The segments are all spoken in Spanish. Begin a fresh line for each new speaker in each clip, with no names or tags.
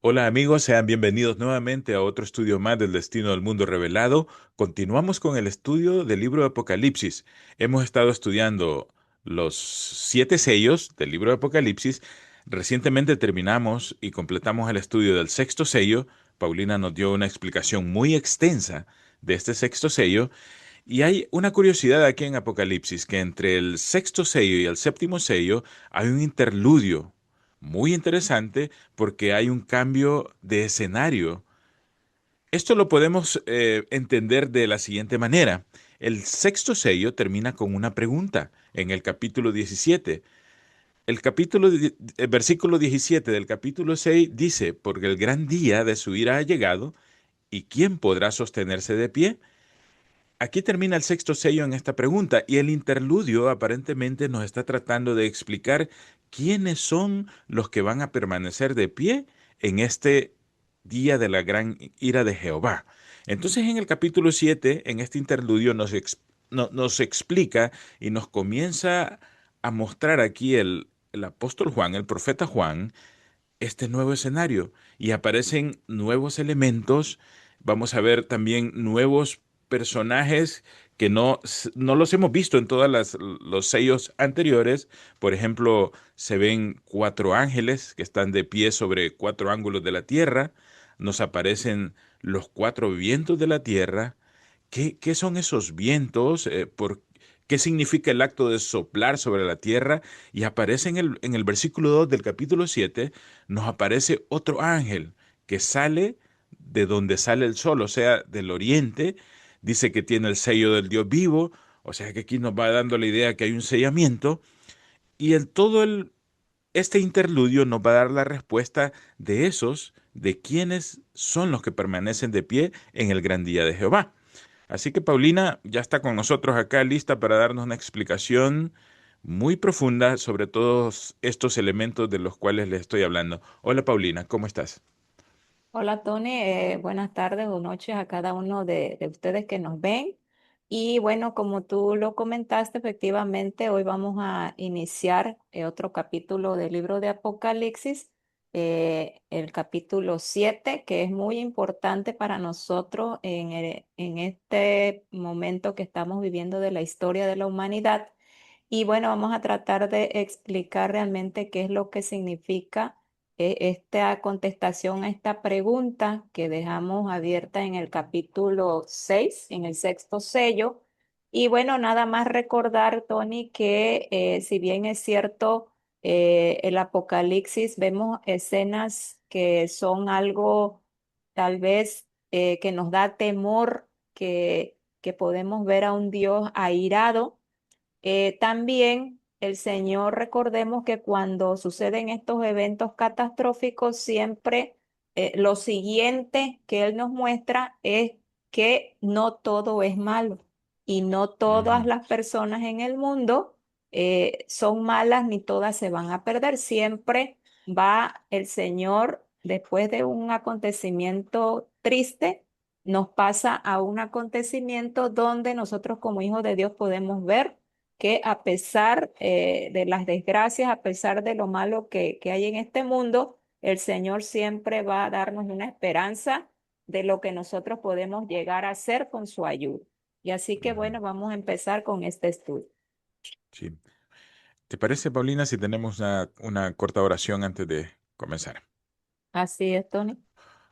Hola amigos, sean bienvenidos nuevamente a otro estudio más del destino del mundo revelado. Continuamos con el estudio del libro de Apocalipsis. Hemos estado estudiando los 7 sellos del libro de Apocalipsis. Recientemente terminamos y completamos el estudio del sexto sello. Paulina nos dio una explicación muy extensa de este sexto sello. Y hay una curiosidad aquí en Apocalipsis, que entre el sexto sello y el séptimo sello hay un interludio muy interesante porque hay un cambio de escenario. Esto lo podemos entender de la siguiente manera. El sexto sello termina con una pregunta en el capítulo 17. El versículo 17 del capítulo 6 dice, porque el gran día de su ira ha llegado, ¿y quién podrá sostenerse de pie? Aquí termina el sexto sello en esta pregunta y el interludio aparentemente nos está tratando de explicar quiénes son los que van a permanecer de pie en este día de la gran ira de Jehová. Entonces en el capítulo 7, en este interludio, nos explica y nos comienza a mostrar aquí el apóstol Juan, el profeta Juan, este nuevo escenario y aparecen nuevos elementos. Vamos a ver también nuevos personajes que no los hemos visto en todos los sellos anteriores. Por ejemplo, se ven 4 ángeles que están de pie sobre 4 ángulos de la tierra. Nos aparecen los 4 vientos de la tierra. ¿Qué son esos vientos? ¿Qué significa el acto de soplar sobre la tierra? Y aparece en el versículo 2 del capítulo 7, nos aparece otro ángel que sale de donde sale el sol, o sea, del oriente. Dice que tiene el sello del Dios vivo, o sea que aquí nos va dando la idea que hay un sellamiento. Y este interludio nos va a dar la respuesta de quiénes son los que permanecen de pie en el gran día de Jehová. Así que Paulina ya está con nosotros acá lista para darnos una explicación muy profunda sobre todos estos elementos de los cuales le estoy hablando. Hola Paulina, ¿cómo estás?
Hola Tony, buenas tardes o noches a cada uno de ustedes que nos ven. Y bueno, como tú lo comentaste, efectivamente, hoy vamos a iniciar otro capítulo del libro de Apocalipsis, el capítulo 7, que es muy importante para nosotros en este momento que estamos viviendo de la historia de la humanidad. Y bueno, vamos a tratar de explicar realmente qué es lo que significa esta contestación a esta pregunta que dejamos abierta en el capítulo 6, en el sexto sello. Y bueno, nada más recordar, Tony, que si bien es cierto, el Apocalipsis vemos escenas que son algo tal vez que nos da temor, que podemos ver a un Dios airado. También el Señor, recordemos que cuando suceden estos eventos catastróficos, siempre lo siguiente que Él nos muestra es que no todo es malo y no todas
Ujú.
las personas en el mundo son malas ni todas se van a perder. Siempre va el Señor después de un acontecimiento triste, nos pasa a un acontecimiento donde nosotros como hijos de Dios podemos ver que a pesar de las desgracias, a pesar de lo malo que hay en este mundo, el Señor siempre va a darnos una esperanza de lo que nosotros podemos llegar a hacer con su ayuda. Y así que
Ujú.
bueno, vamos a empezar con este estudio.
Sí. ¿Te parece, Paulina, si tenemos una corta oración antes de comenzar?
Así es, Tony.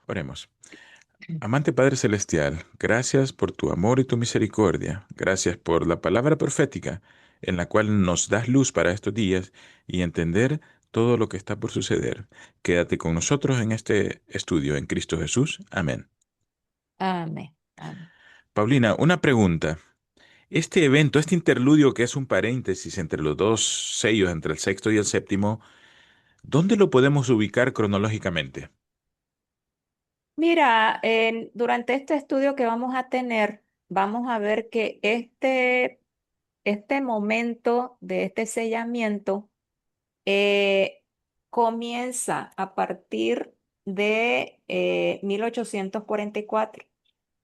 Oremos. Amante Padre Celestial, gracias por tu amor y tu misericordia. Gracias por la palabra profética en la cual nos das luz para estos días y entender todo lo que está por suceder. Quédate con nosotros en este estudio en Cristo Jesús. Amén.
Amén. Amén.
Paulina, una pregunta. Este evento, este interludio que es un paréntesis entre los dos sellos, entre el sexto y el séptimo, ¿dónde lo podemos ubicar cronológicamente?
Mira, durante este estudio que vamos a tener, vamos a ver que este momento de este sellamiento eh, comienza a partir de 1844.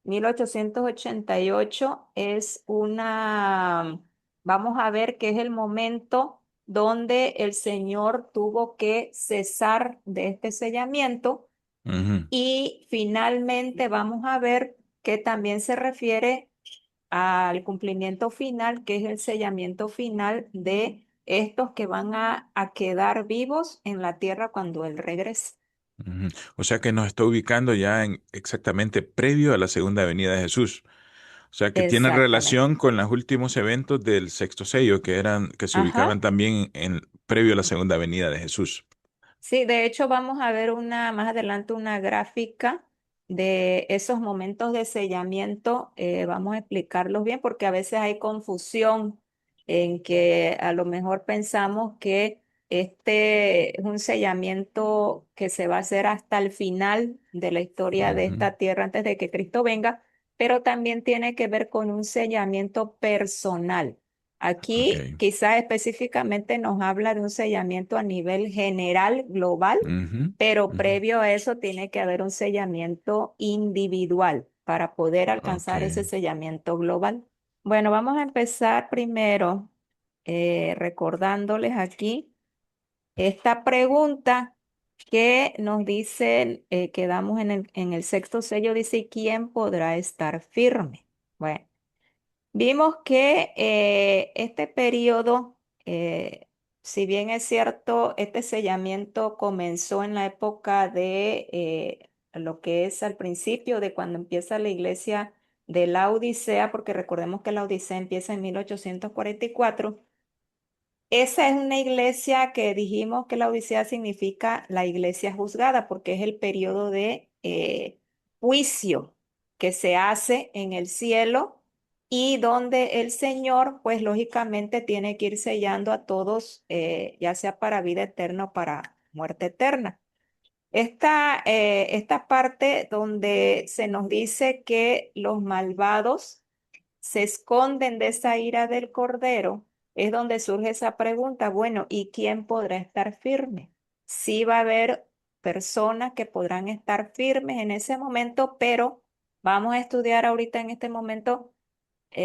1888 es vamos a ver que es el momento donde el Señor tuvo que cesar de este sellamiento
Ujú,
y finalmente vamos a ver que también se refiere al cumplimiento final, que es el sellamiento final de estos que van a quedar vivos en la tierra cuando Él regrese.
ujú. O sea que nos está ubicando ya en exactamente previo a la segunda venida de Jesús. O sea que tiene
Exactamente.
relación con los últimos eventos del sexto sello que se ubicaban
Ajá.
también en previo a la segunda venida de Jesús.
Sí, de hecho vamos a ver más adelante una gráfica de esos momentos de sellamiento. Vamos a explicarlos bien porque a veces hay confusión en que a lo mejor pensamos que este es un sellamiento que se va a hacer hasta el final de la historia de
Ujú.
esta tierra antes de que Cristo venga, pero también tiene que ver con un sellamiento personal.
Ok.
Aquí quizás específicamente nos habla de un sellamiento a nivel general, global,
Ujú,
pero
ujú.
previo a eso tiene que haber un sellamiento individual para poder
Ok.
alcanzar ese sellamiento global. Bueno, vamos a empezar primero recordándoles aquí esta pregunta que nos dice, que damos en el sexto sello, dice, ¿quién podrá estar firme? Bueno. Vimos que este periodo, si bien es cierto, este sellamiento comenzó en la época de lo que es al principio de cuando empieza la iglesia de la Odisea, porque recordemos que la Odisea empieza en 1844. Esa es una iglesia que dijimos que la Odisea significa la iglesia juzgada, porque es el periodo de juicio que se hace en el cielo y donde el Señor, pues lógicamente, tiene que ir sellando a todos, ya sea para vida eterna o para muerte eterna. Esta parte donde se nos dice que los malvados se esconden de esa ira del Cordero, es donde surge esa pregunta, bueno, ¿y quién podrá estar firme? Sí va a haber personas que podrán estar firmes en ese momento, pero vamos a estudiar ahorita en este momento,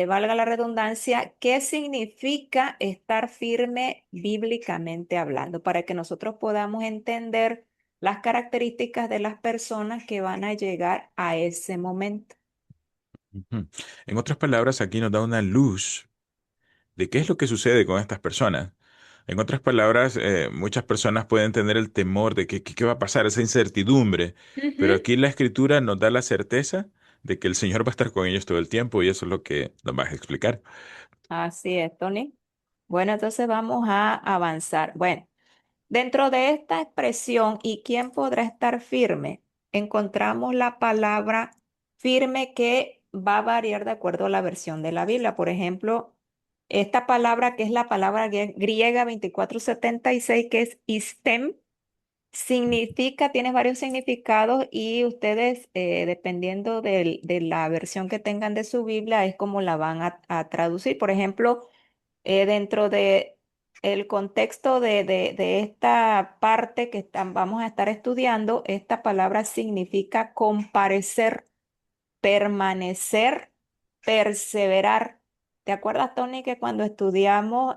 valga la redundancia, qué significa estar firme bíblicamente hablando, para que nosotros podamos entender las características de las personas que van a llegar a ese momento.
Ujú. En otras palabras, aquí nos da una luz de qué es lo que sucede con estas personas. En otras palabras, muchas personas pueden tener el temor de que qué va a pasar, esa incertidumbre, pero
Ujú.
aquí la escritura nos da la certeza de que el Señor va a estar con ellos todo el tiempo y eso es lo que nos vas a explicar.
Así es, Tony. Bueno, entonces vamos a avanzar. Bueno, dentro de esta expresión, ¿y quién podrá estar firme? Encontramos la palabra firme que va a variar de acuerdo a la versión de la Biblia. Por ejemplo, esta palabra que es la palabra griega 2476, que es istem, significa, tiene varios significados y ustedes, dependiendo de la versión que tengan de su Biblia, es como la van a traducir. Por ejemplo, dentro de el contexto de esta parte que vamos a estar estudiando, esta palabra significa comparecer, permanecer, perseverar. ¿Te acuerdas, Tony, que cuando estudiamos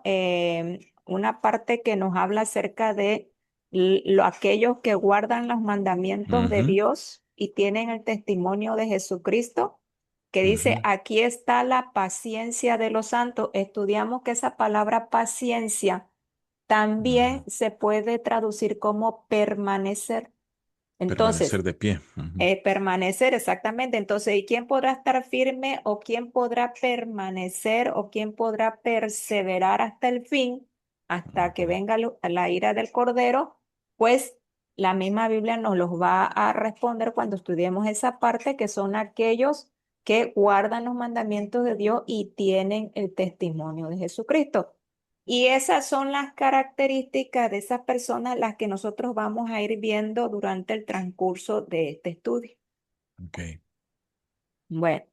una parte que nos habla acerca de aquellos que guardan los mandamientos de
Ujú,
Dios y tienen el testimonio de Jesucristo? Que dice,
ujú,
aquí está la paciencia de los santos. Estudiamos que esa palabra paciencia también
ujú.
se puede traducir como permanecer.
Permanecer
Entonces,
de pie. Ujú,
permanecer, exactamente. Entonces, ¿y quién podrá estar firme o quién podrá permanecer o quién podrá perseverar hasta el fin, hasta que
ujú.
venga la ira del Cordero? Pues la misma Biblia nos los va a responder cuando estudiemos esa parte, que son aquellos que guardan los mandamientos de Dios y tienen el testimonio de Jesucristo. Y esas son las características de esas personas las que nosotros vamos a ir viendo durante el transcurso de este estudio.
Ok.
Bueno,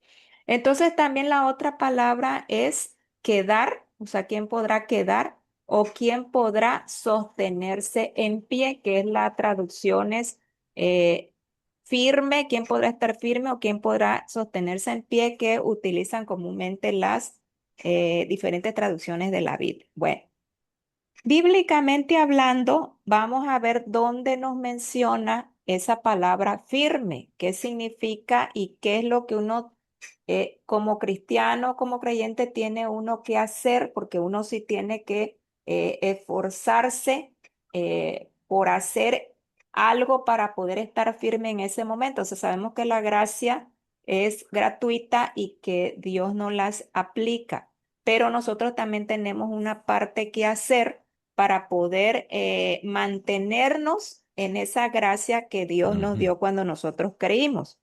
entonces también la otra palabra es quedar, o sea, quién podrá quedar o quién podrá sostenerse en pie, que es la traducción es firme, quién podrá estar firme o quién podrá sostenerse en pie, que utilizan comúnmente las diferentes traducciones de la Biblia. Bueno. Bíblicamente hablando, vamos a ver dónde nos menciona esa palabra firme, qué significa y qué es lo que uno como cristiano, como creyente, tiene uno que hacer, porque uno sí tiene que esforzarse por hacer algo para poder estar firme en ese momento. O sea, sabemos que la gracia es gratuita y que Dios no las aplica, pero nosotros también tenemos una parte que hacer para poder mantenernos en esa gracia que Dios nos
Ujú,
dio cuando nosotros creímos.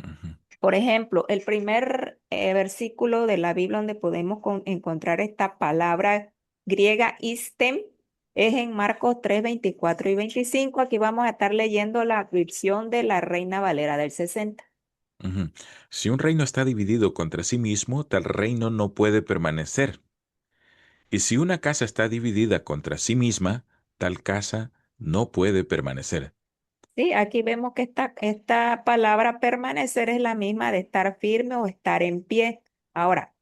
ujú,
Por ejemplo, el primer versículo de la Biblia donde podemos encontrar esta palabra griega istem es en Marcos 3 24 y 25. Aquí vamos a estar leyendo la versión de la Reina Valera del 60.
ujú. Si un reino está dividido contra sí mismo, tal reino no puede permanecer. Y si una casa está dividida contra sí misma, tal casa no puede permanecer.
Sí, aquí vemos que esta palabra permanecer es la misma de estar firme o estar en pie. Ahora,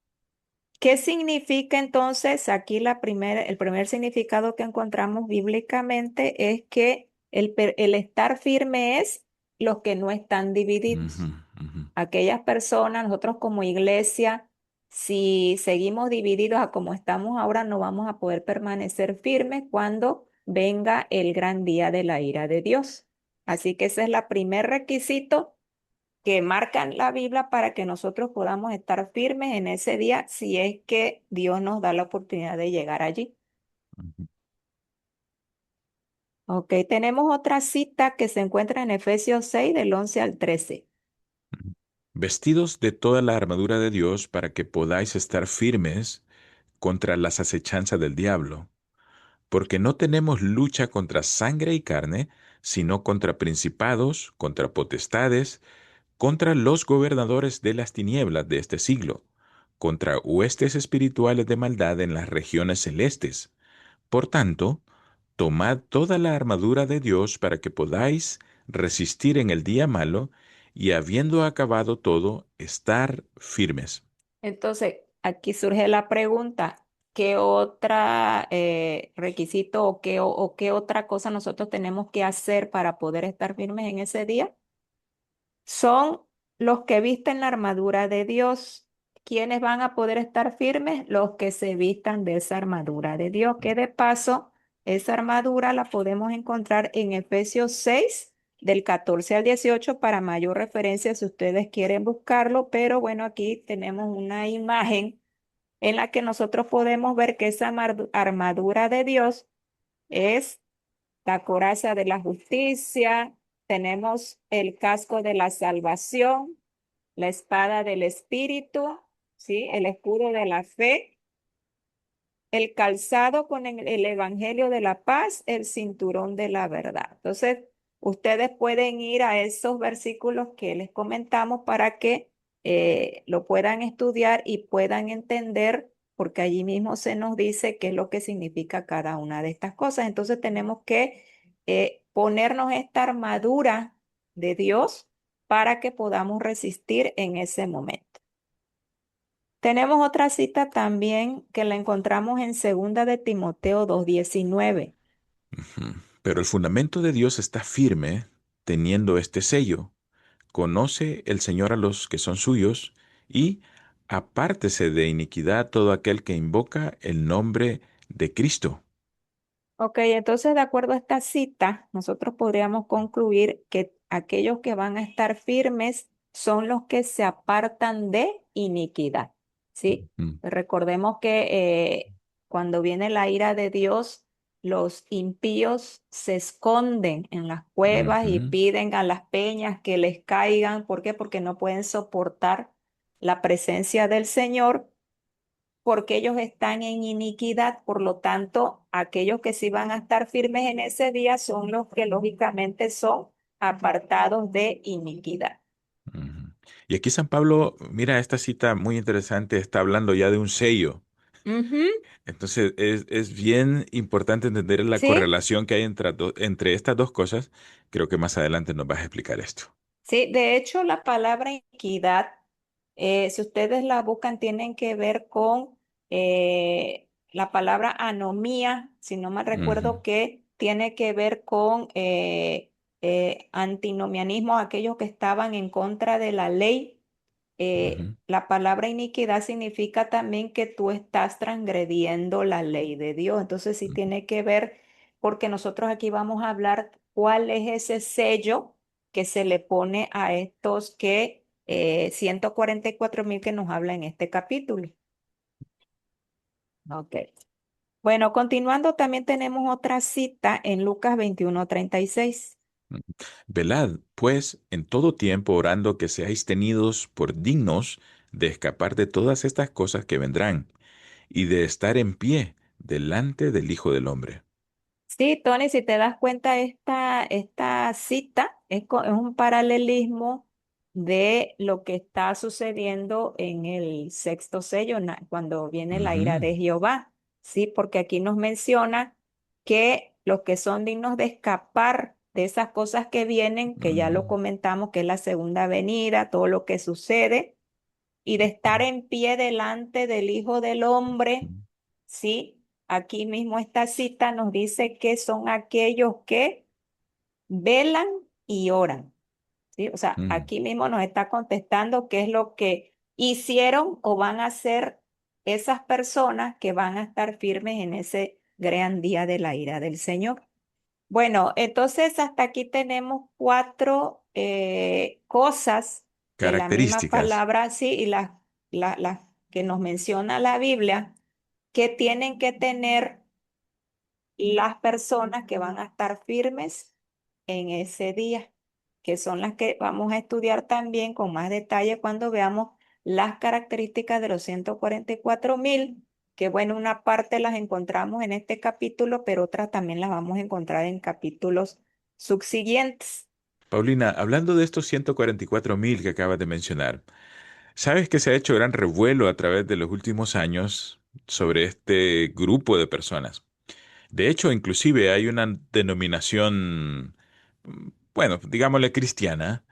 ¿qué significa entonces? Aquí el primer significado que encontramos bíblicamente es que el estar firme es los que no están
Ujú,
divididos.
ujú,
Aquellas personas, nosotros como iglesia, si seguimos divididos a como estamos ahora, no vamos a poder permanecer firmes cuando venga el gran día de la ira de Dios. Así que ese es el primer requisito que marcan la Biblia para que nosotros podamos estar firmes en ese día si es que Dios nos da la oportunidad de llegar allí.
ujú,
Ok, tenemos otra cita que se encuentra en Efesios 6 del 11 al 13.
ujú. Vestidos de toda la armadura de Dios para que podáis estar firmes contra las acechanzas del diablo, porque no tenemos lucha contra sangre y carne, sino contra principados, contra potestades, contra los gobernadores de las tinieblas de este siglo, contra huestes espirituales de maldad en las regiones celestes. Por tanto, tomad toda la armadura de Dios para que podáis resistir en el día malo y habiendo acabado todo, estar firmes.
Entonces, aquí surge la pregunta, ¿qué otra requisito o qué otra cosa nosotros tenemos que hacer para poder estar firmes en ese día? Son los que visten la armadura de Dios. ¿Quiénes van a poder estar firmes? Los que se vistan de esa armadura de Dios, que de paso, esa armadura la podemos encontrar en Efesios 6, del 14 al 18, para mayor referencia si ustedes quieren buscarlo, pero bueno, aquí tenemos una imagen en la que nosotros podemos ver que esa armadura de Dios es la coraza de la justicia, tenemos el casco de la salvación, la espada del espíritu, ¿sí? El escudo de la fe, el calzado con el evangelio de la paz, el cinturón de la verdad. Entonces, ustedes pueden ir a esos versículos que les comentamos para que lo puedan estudiar y puedan entender, porque allí mismo se nos dice qué es lo que significa cada una de estas cosas. Entonces, tenemos que ponernos esta armadura de Dios para que podamos resistir en ese momento. Tenemos otra cita también que la encontramos en segunda de Timoteo 2:19.
Ujú. Pero el fundamento de Dios está firme teniendo este sello. Conoce el Señor a los que son suyos y apártese de iniquidad todo aquel que invoca el nombre de Cristo.
Ok, entonces de acuerdo a esta cita, nosotros podríamos concluir que aquellos que van a estar firmes son los que se apartan de iniquidad, ¿sí?
Mm.
Recordemos que cuando viene la ira de Dios, los impíos se esconden en las cuevas y
Ujú,
piden a las peñas que les caigan. ¿Por qué? Porque no pueden soportar la presencia del Señor porque ellos están en iniquidad. Por lo tanto, aquellos que sí van a estar firmes en ese día son los que lógicamente son apartados de iniquidad.
ujú. Y aquí San Pablo, mira, esta cita muy interesante, está hablando ya de un sello.
Ujú.
Entonces es bien importante entender la
Sí,
correlación que hay entre estas dos cosas. Creo que más adelante nos vas a explicar esto.
sí, de hecho la palabra iniquidad, si ustedes la buscan, tienen que ver con la palabra anomía, si no mal
Ujú,
recuerdo, que tiene que ver con antinomianismo, aquellos que estaban en contra de la ley.
ujú,
La palabra iniquidad significa también que tú estás transgrediendo la ley de Dios. Entonces sí
ujú.
tiene que ver, porque nosotros aquí vamos a hablar cuál es ese sello que se le pone a estos 144.000 que nos habla en este capítulo. Ok. Bueno, continuando, también tenemos otra cita en Lucas 21:36.
Velad, pues, en todo tiempo orando que seáis tenidos por dignos de escapar de todas estas cosas que vendrán y de estar en pie delante del Hijo del Hombre.
Sí, Tony, si te das cuenta, esta cita es un paralelismo de lo que está sucediendo en el sexto sello, cuando viene la ira
Ujú,
de Jehová. Sí, porque aquí nos menciona que los que son dignos de escapar de esas cosas que vienen, que ya
ujú,
lo comentamos, que es la segunda venida, todo lo que sucede y de estar en pie delante del Hijo del Hombre, ¿sí? Aquí mismo esta cita nos dice que son aquellos que velan y oran, ¿sí? O sea,
ujú,
aquí mismo nos está contestando qué es lo que hicieron o van a hacer esas personas que van a estar firmes en ese gran día de la ira del Señor. Bueno, entonces hasta aquí tenemos cuatro cosas que la misma
características.
palabra, sí, y las que nos menciona la Biblia, que tienen que tener las personas que van a estar firmes en ese día, que son las que vamos a estudiar también con más detalle cuando veamos las características de los 144.000, que bueno, una parte las encontramos en este capítulo, pero otras también las vamos a encontrar en capítulos subsiguientes.
Paulina, hablando de estos 144.000 que acabas de mencionar, ¿sabes que se ha hecho gran revuelo a través de los últimos años sobre este grupo de personas? De hecho, inclusive hay una denominación, bueno, digámosle cristiana,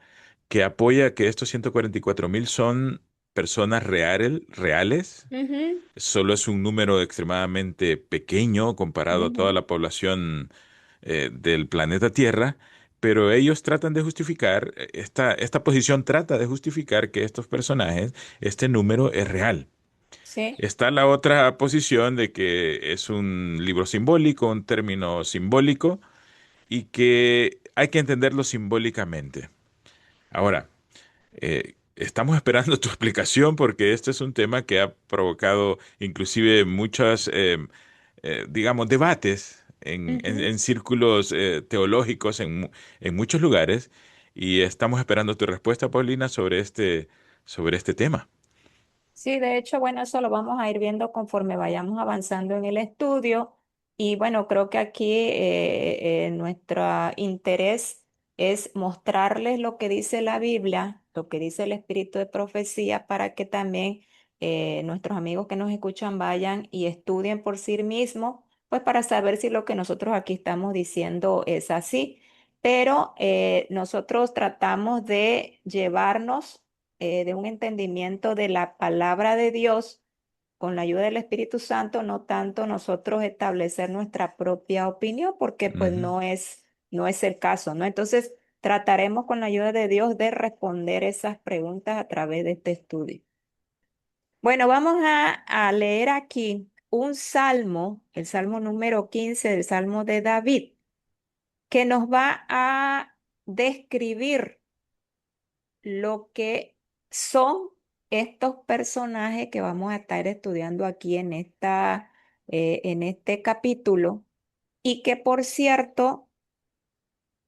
que apoya que estos 144.000 son personas reales.
Ujú,
Solo es un número extremadamente pequeño comparado a toda
ujú.
la población del planeta Tierra, pero ellos tratan de justificar, esta posición trata de justificar que estos personajes, este número es real.
Sí.
Está la otra posición de que es un libro simbólico, un término simbólico, y que hay que entenderlo simbólicamente. Ahora, estamos esperando tu explicación porque este es un tema que ha provocado inclusive muchas, digamos, debates en círculos teológicos en muchos lugares y estamos esperando tu respuesta, Paulina, sobre este tema.
Sí, de hecho, bueno, eso lo vamos a ir viendo conforme vayamos avanzando en el estudio. Y bueno, creo que aquí nuestro interés es mostrarles lo que dice la Biblia, lo que dice el Espíritu de Profecía, para que también nuestros amigos que nos escuchan vayan y estudien por sí mismos, pues para saber si lo que nosotros aquí estamos diciendo es así. Pero nosotros tratamos de llevarnos de un entendimiento de la palabra de Dios con la ayuda del Espíritu Santo, no tanto nosotros establecer nuestra propia opinión, porque pues
Ujú.
no es el caso, ¿no? Entonces, trataremos con la ayuda de Dios de responder esas preguntas a través de este estudio. Bueno, vamos a leer aquí un salmo, el salmo número 15 del Salmo de David, que nos va a describir lo que son estos personajes que vamos a estar estudiando aquí en este capítulo y que, por cierto,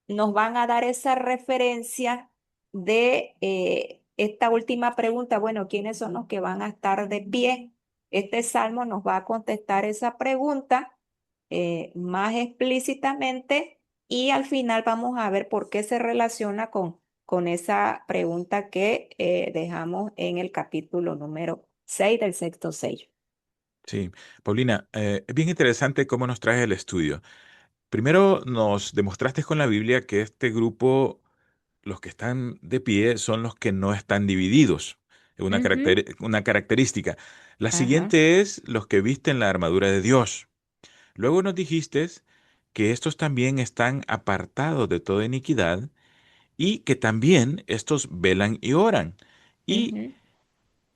nos van a dar esa referencia de esta última pregunta. Bueno, ¿quiénes son los que van a estar de pie? Este salmo nos va a contestar esa pregunta más explícitamente y al final vamos a ver por qué se relaciona con esa pregunta que dejamos en el capítulo número 6 del sexto sello.
Sí, Paulina, es bien interesante cómo nos traes el estudio. Primero nos demostraste con la Biblia que este grupo, los que están de pie, son los que no están divididos. Es
Ujú.
una característica. La
Ajá,
siguiente es los que visten la armadura de Dios. Luego nos dijiste que estos también están apartados de toda iniquidad y que también estos velan y oran. Y
ujú.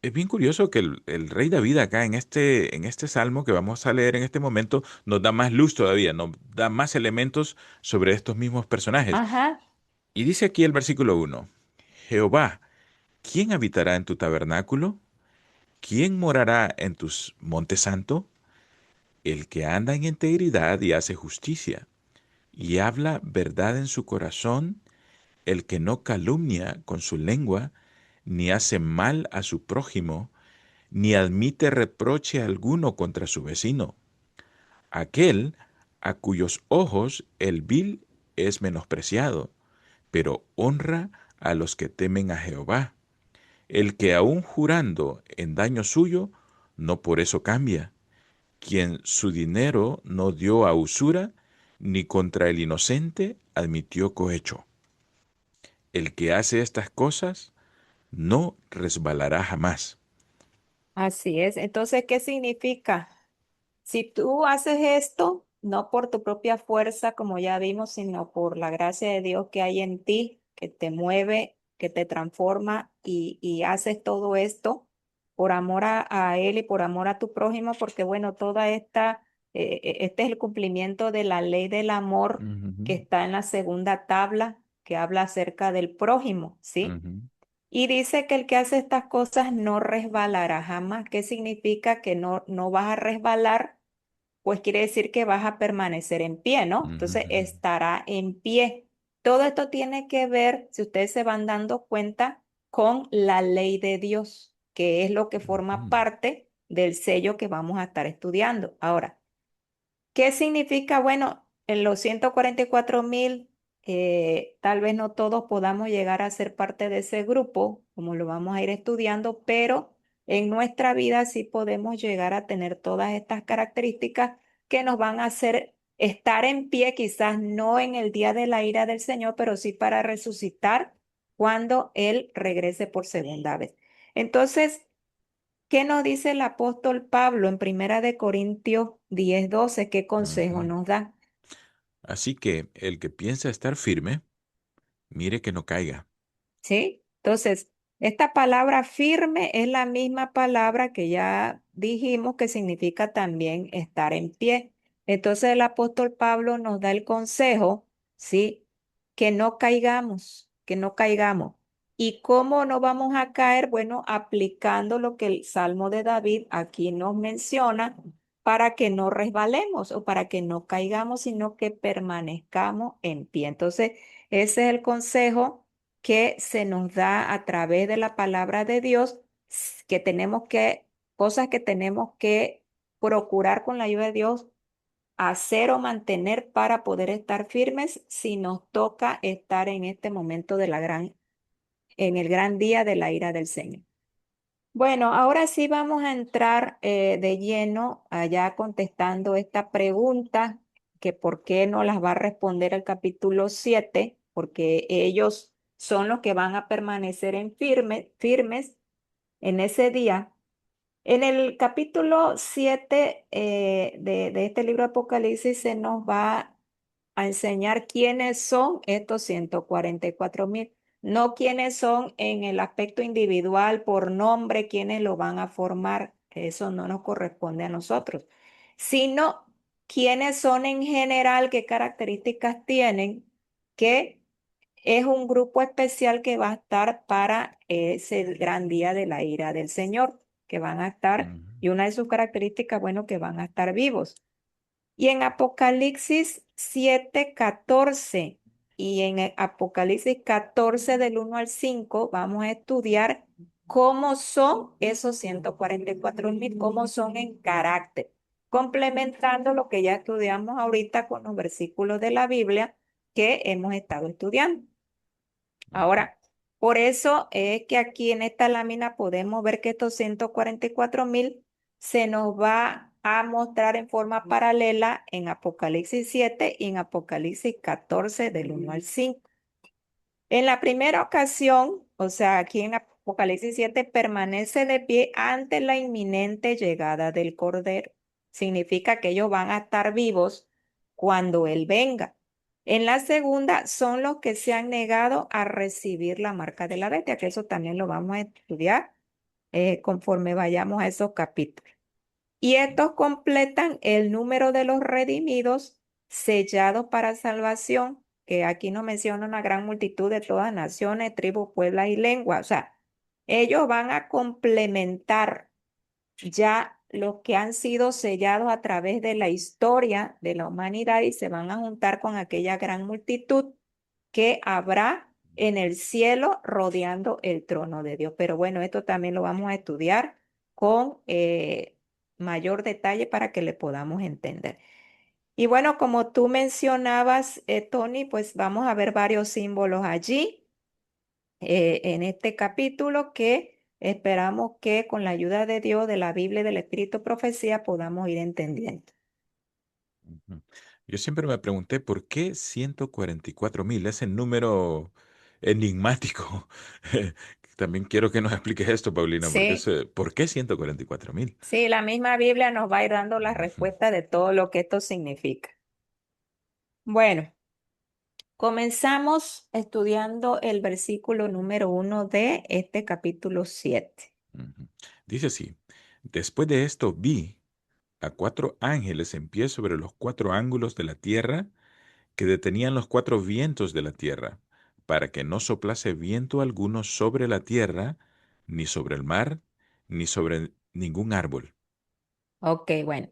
es bien curioso que el rey David acá en este salmo que vamos a leer en este momento nos da más luz todavía, nos da más elementos sobre estos mismos personajes.
Ajá.
Y dice aquí el versículo 1: Jehová, ¿quién habitará en tu tabernáculo? ¿Quién morará en tus montes santo? El que anda en integridad y hace justicia, y habla verdad en su corazón, el que no calumnia con su lengua, ni hace mal a su prójimo, ni admite reproche alguno contra su vecino. Aquel a cuyos ojos el vil es menospreciado, pero honra a los que temen a Jehová. El que aun jurando en daño suyo, no por eso cambia. Quien su dinero no dio a usura, ni contra el inocente admitió cohecho. El que hace estas cosas no resbalará jamás.
Así es. Entonces, ¿qué significa? Si tú haces esto, no por tu propia fuerza, como ya vimos, sino por la gracia de Dios que hay en ti, que te mueve, que te transforma y haces todo esto por amor a Él y por amor a tu prójimo, porque bueno, este es el cumplimiento de la ley del amor que
Ujú,
está en la segunda tabla, que habla acerca del prójimo, ¿sí?
ujú,
Y dice que el que hace estas cosas no resbalará jamás. ¿Qué significa que no vas a resbalar? Pues quiere decir que vas a permanecer en pie, ¿no?
ujú,
Entonces
ujú,
estará en pie. Todo esto tiene que ver, si ustedes se van dando cuenta, con la ley de Dios, que es lo que forma
ujú,
parte del sello que vamos a estar estudiando. Ahora, ¿qué significa? Bueno, en los 144.000, tal vez no todos podamos llegar a ser parte de ese grupo, como lo vamos a ir estudiando, pero en nuestra vida sí podemos llegar a tener todas estas características que nos van a hacer estar en pie, quizás no en el día de la ira del Señor, pero sí para resucitar cuando Él regrese por segunda vez. Entonces, ¿qué nos dice el apóstol Pablo en Primera de Corintios 10:12? ¿Qué consejo
ujú.
nos da?
Así que el que piensa estar firme, mire que no caiga.
¿Sí? Entonces, esta palabra firme es la misma palabra que ya dijimos que significa también estar en pie. Entonces, el apóstol Pablo nos da el consejo, ¿sí? Que no caigamos, que no caigamos. ¿Y cómo no vamos a caer? Bueno, aplicando lo que el Salmo de David aquí nos menciona para que no resbalemos o para que no caigamos, sino que permanezcamos en pie. Entonces, ese es el consejo que se nos da a través de la palabra de Dios, que cosas que tenemos que procurar con la ayuda de Dios, hacer o mantener para poder estar firmes si nos toca estar en este momento en el gran día de la ira del Señor. Bueno, ahora sí vamos a entrar de lleno allá contestando esta pregunta, que por qué no las va a responder el capítulo 7 porque ellos son los que van a permanecer firmes en ese día. En el capítulo 7 de este libro de Apocalipsis se nos va a enseñar quiénes son estos 144,000, no quiénes son en el aspecto individual, por nombre, quiénes lo van a formar, eso no nos corresponde a nosotros, sino quiénes son en general, qué características tienen, que es un grupo especial que va a estar para ese gran día de la ira del Señor, que van a estar,
ujú,
y una de sus características, bueno, que van a estar vivos. Y en Apocalipsis 7:14 y en Apocalipsis 14 del 1 al 5 vamos a estudiar cómo son esos 144,000, cómo son en carácter, complementando lo que ya estudiamos ahorita con los versículos de la Biblia que hemos estado estudiando.
ujú,
Ahora, por eso es que aquí en esta lámina podemos ver que estos 144,000 se nos va a mostrar en forma paralela en Apocalipsis 7 y en Apocalipsis 14 del 1 al 5. En la primera ocasión, o sea, aquí en Apocalipsis 7 permanece de pie ante la inminente llegada del Cordero. Significa que ellos van a estar vivos cuando Él venga. En la segunda son los que se han negado a recibir la marca de la bestia, que eso también lo vamos a estudiar conforme vayamos a esos capítulos. Y estos completan el número de los redimidos sellados para salvación, que aquí nos menciona una gran multitud de todas naciones, tribus, pueblos y lenguas. O sea, ellos van a complementar ya los que han sido sellados a través de la historia de la humanidad y se van a juntar con aquella gran multitud que habrá en el cielo rodeando el trono de Dios. Pero bueno, esto también lo vamos a estudiar con mayor detalle para que le podamos entender. Y bueno, como tú mencionabas, Tony, pues vamos a ver varios símbolos allí en este capítulo que esperamos que con la ayuda de Dios, de la Biblia y del Espíritu de Profecía podamos ir entendiendo.
ujú. Yo siempre me pregunté por qué 144,000, ese número enigmático. También quiero que nos expliques esto, Paulina, porque
Sí,
¿por qué 144,000?
sí, la misma Biblia nos va a ir dando la
Ujú,
respuesta de todo lo que esto significa. Bueno, comenzamos estudiando el versículo número 1 de este capítulo 7.
ujú. Dice así, después de esto vi a cuatro ángeles en pie sobre los cuatro ángulos de la tierra que detenían los cuatro vientos de la tierra, para que no soplase viento alguno sobre la tierra, ni sobre el mar, ni sobre ningún árbol.
Ok, bueno.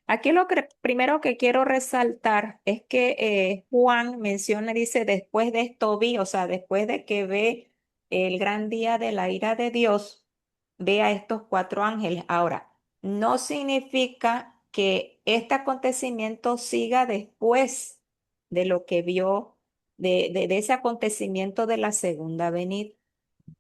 Aquí lo que primero que quiero resaltar es que Juan menciona, dice, después de esto vi, o sea, después de que ve el gran día de la ira de Dios, ve a estos cuatro ángeles. Ahora, no significa que este acontecimiento siga después de lo que vio, de ese acontecimiento de la segunda venida.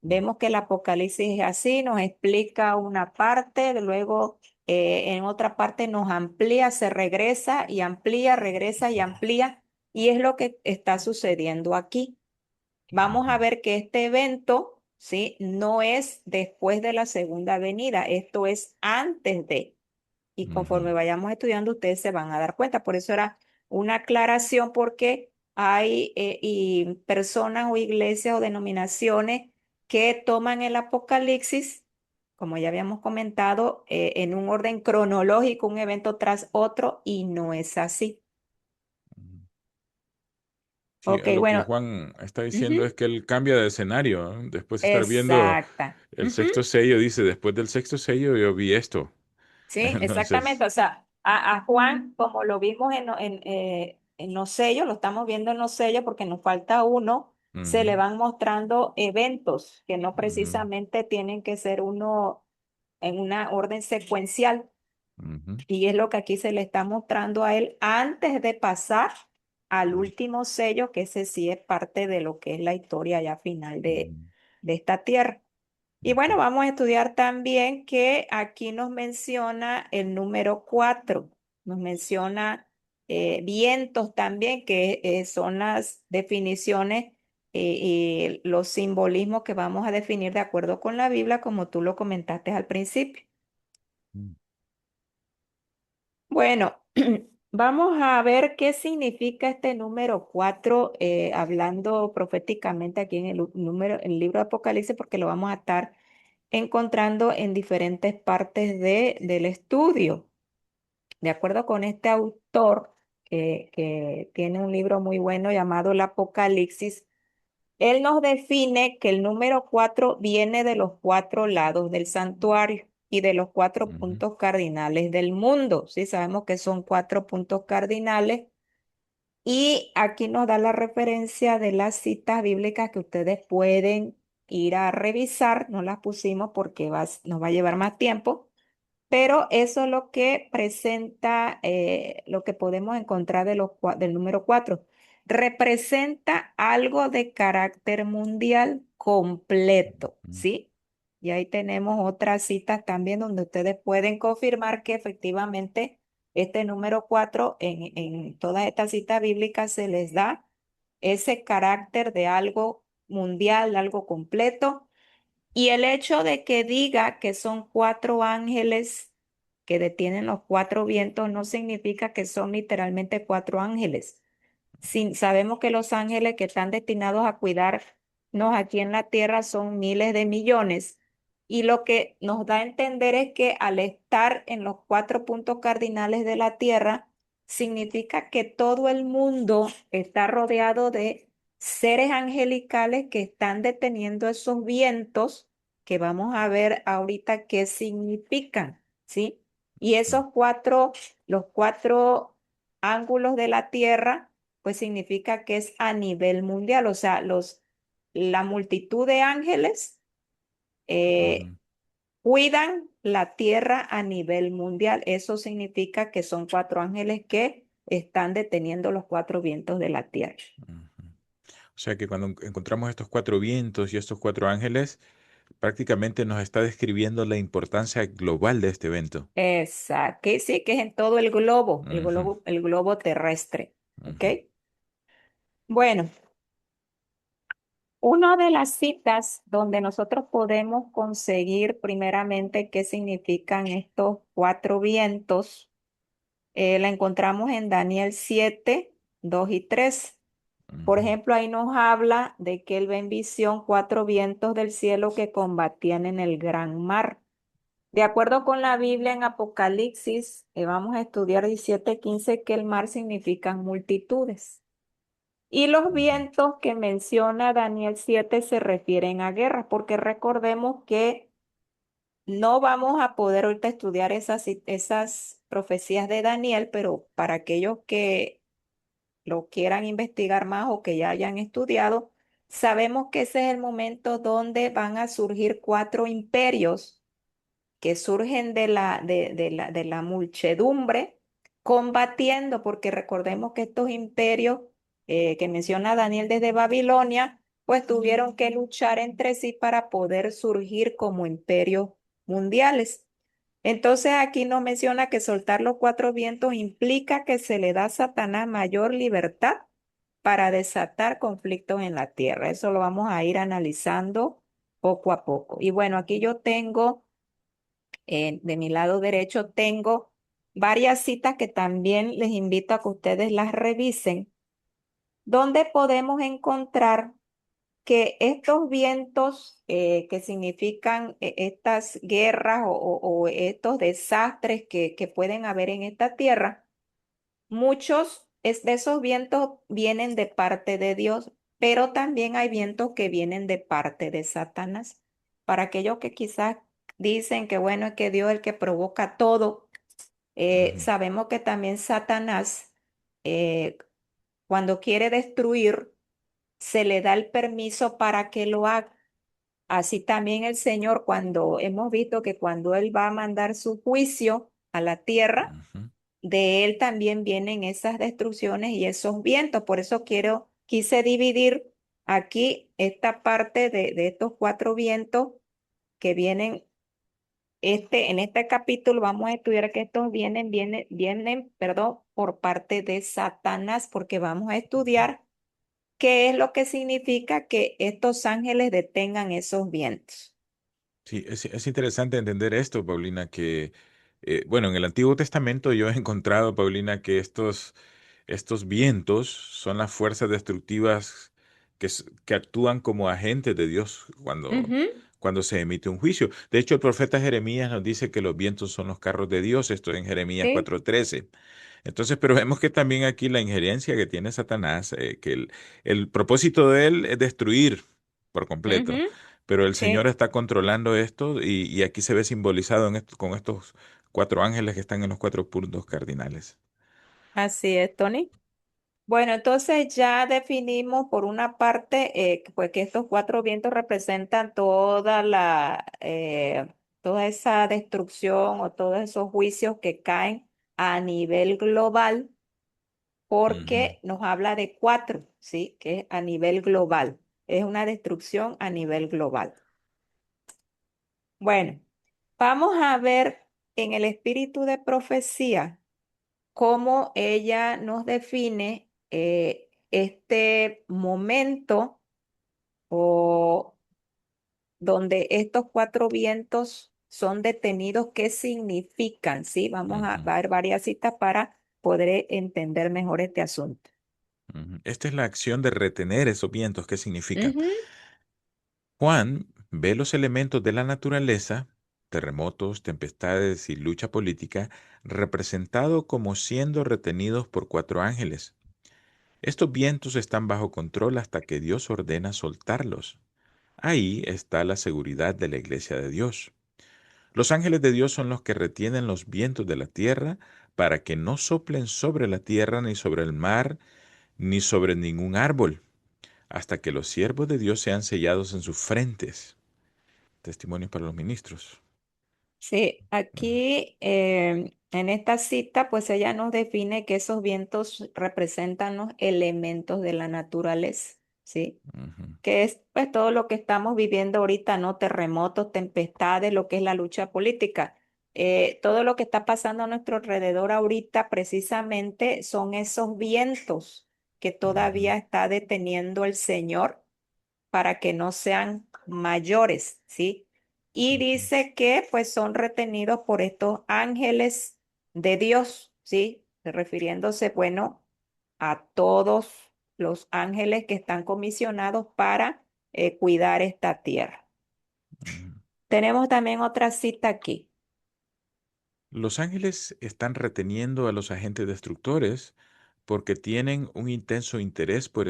Vemos que el Apocalipsis es así, nos explica una parte, luego en otra parte nos amplía, se regresa y amplía, regresa y amplía, y es lo que está sucediendo aquí. Vamos a
Ujú,
ver que este evento, ¿sí? No es después de la segunda venida, esto es antes de. Y
ujú,
conforme vayamos estudiando, ustedes se van a dar cuenta. Por eso era una aclaración, porque hay y personas o iglesias o denominaciones que toman el Apocalipsis, como ya habíamos comentado, en un orden cronológico, un evento tras otro, y no es así.
ujú. Sí,
Ok,
a lo que
bueno.
Juan está diciendo es
Ujú.
que él cambia de escenario, ¿no? Después de estar viendo
Exacta.
el
Ujú.
sexto sello, dice, después del sexto sello yo vi esto.
Sí, exactamente.
Entonces,
O sea, a Juan, como lo vimos en los sellos, lo estamos viendo en los sellos porque nos falta uno, se le
ujú,
van mostrando eventos que no
ujú,
precisamente tienen que ser uno en una orden secuencial.
ujú,
Y es lo que aquí se le está mostrando a él antes de pasar al último sello, que ese sí es parte de lo que es la historia ya final
ujú,
de esta tierra. Y
ujú,
bueno, vamos a estudiar también que aquí nos menciona el número 4, nos menciona vientos también, que son las definiciones y los simbolismos que vamos a definir de acuerdo con la Biblia, como tú lo comentaste al principio.
Mm,
Bueno, vamos a ver qué significa este número 4, hablando proféticamente aquí en en el libro de Apocalipsis, porque lo vamos a estar encontrando en diferentes partes del estudio. De acuerdo con este autor, que tiene un libro muy bueno llamado El Apocalipsis, él nos define que el número 4 viene de los cuatro lados del santuario y de los cuatro
ujú,
puntos cardinales del mundo. Sí, sabemos que son cuatro puntos cardinales. Y aquí nos da la referencia de las citas bíblicas que ustedes pueden ir a revisar. No las pusimos porque nos va a llevar más tiempo, pero eso es lo que presenta, lo que podemos encontrar del número 4. Representa algo de carácter mundial completo,
ujú,
¿sí? Y ahí tenemos otras citas también donde ustedes pueden confirmar que efectivamente este número 4 en todas estas citas bíblicas se les da ese carácter de algo mundial, algo completo, y el hecho de que diga que son cuatro ángeles que detienen los cuatro vientos no significa que son literalmente cuatro ángeles. Sabemos que los ángeles que están destinados a cuidarnos aquí en la tierra son miles de millones. Y lo que nos da a entender es que al estar en los cuatro puntos cardinales de la tierra, significa que todo el mundo está rodeado de seres angelicales que están deteniendo esos vientos que vamos a ver ahorita qué significan, ¿sí? Y esos cuatro, los cuatro ángulos de la tierra, pues significa que es a nivel mundial, o sea, la multitud de ángeles eh,
ujú,
cuidan la tierra a nivel mundial. Eso significa que son cuatro ángeles que están deteniendo los cuatro vientos de la tierra.
ujú. O sea que cuando encontramos estos cuatro vientos y estos cuatro ángeles, prácticamente nos está describiendo la importancia global de este evento.
Exacto, que sí, que es en todo
Ujú,
el globo terrestre. ¿Ok?
ujú,
Bueno, una de las citas donde nosotros podemos conseguir primeramente qué significan estos cuatro vientos, la encontramos en Daniel 7, 2 y 3. Por
ujú,
ejemplo, ahí nos habla de que él ve en visión cuatro vientos del cielo que combatían en el gran mar. De acuerdo con la Biblia en Apocalipsis, vamos a estudiar 17:15 que el mar significan multitudes. Y los
ujú,
vientos que menciona Daniel 7 se refieren a guerra, porque recordemos que no vamos a poder ahorita estudiar esas profecías de Daniel, pero para aquellos que lo quieran investigar más o que ya hayan estudiado, sabemos que ese es el momento donde van a surgir cuatro imperios que surgen de la muchedumbre combatiendo, porque recordemos que estos imperios que menciona Daniel desde Babilonia, pues tuvieron que luchar entre sí para poder surgir como imperios mundiales. Entonces aquí nos menciona que soltar los cuatro vientos implica que se le da a Satanás mayor libertad para desatar conflictos en la tierra. Eso lo vamos a ir analizando poco a poco. Y bueno, aquí yo tengo de mi lado derecho tengo varias citas que también les invito a que ustedes las revisen, donde podemos encontrar que estos vientos que significan estas guerras o estos desastres que pueden haber en esta tierra, muchos de esos vientos vienen de parte de Dios, pero también hay vientos que vienen de parte de Satanás. Para aquellos que quizás dicen que bueno, es que Dios es el que provoca todo,
ujú,
sabemos que también Satanás, eh, cuando quiere destruir, se le da el permiso para que lo haga. Así también el Señor, cuando hemos visto que cuando Él va a mandar su juicio a la tierra,
ujú,
de Él también vienen esas destrucciones y esos vientos. Por eso quise dividir aquí esta parte de estos cuatro vientos que vienen. En este capítulo vamos a estudiar que estos vienen, perdón, por parte de Satanás, porque vamos a estudiar ¿Qué es lo que significa que estos ángeles detengan esos vientos?
Sí, es interesante entender esto, Paulina, que, bueno, en el Antiguo Testamento yo he encontrado, Paulina, que estos vientos son las fuerzas destructivas que actúan como agentes de Dios
Ujú,
cuando se emite un juicio. De hecho, el profeta Jeremías nos dice que los vientos son los carros de Dios, esto en Jeremías
sí,
4:13. Entonces, pero vemos que también aquí la injerencia que tiene Satanás, que el propósito de él es destruir por completo.
ujú,
Pero el Señor
sí,
está controlando esto y aquí se ve simbolizado con estos cuatro ángeles que están en los cuatro puntos cardinales.
así es, Tony. Bueno, entonces ya definimos por una parte pues que estos cuatro vientos representan toda esa destrucción o todos esos juicios que caen a nivel global,
Ujú,
porque nos habla de cuatro, ¿sí? Que es a nivel global. Es una destrucción a nivel global. Bueno, vamos a ver en el espíritu de profecía cómo ella nos define este momento o donde estos cuatro vientos son detenidos, ¿qué significan? Sí, vamos a
ujú,
ver varias citas para poder entender mejor este asunto.
ujú. Esta es la acción de retener esos vientos. ¿Qué significa?
Ujú.
Juan ve los elementos de la naturaleza, terremotos, tempestades y lucha política, representado como siendo retenidos por cuatro ángeles. Estos vientos están bajo control hasta que Dios ordena soltarlos. Ahí está la seguridad de la iglesia de Dios. Los ángeles de Dios son los que retienen los vientos de la tierra para que no soplen sobre la tierra, ni sobre el mar, ni sobre ningún árbol, hasta que los siervos de Dios sean sellados en sus frentes. Testimonios para los ministros.
Sí, aquí en esta cita, pues ella nos define que esos vientos representan los elementos de la naturaleza, ¿sí?
Ujú,
Que es pues todo lo que estamos viviendo ahorita, ¿no? Terremotos, tempestades, lo que es la lucha política. Todo lo que está pasando a nuestro alrededor ahorita precisamente son esos vientos que
ujú,
todavía está deteniendo el Señor para que no sean mayores, ¿sí? Y
ujú,
dice que pues son retenidos por estos ángeles de Dios, ¿sí? Refiriéndose, bueno, a todos los ángeles que están comisionados para cuidar esta tierra.
ujú.
Tenemos también otra cita aquí.
Los ángeles están reteniendo a los agentes destructores porque tienen un intenso interés por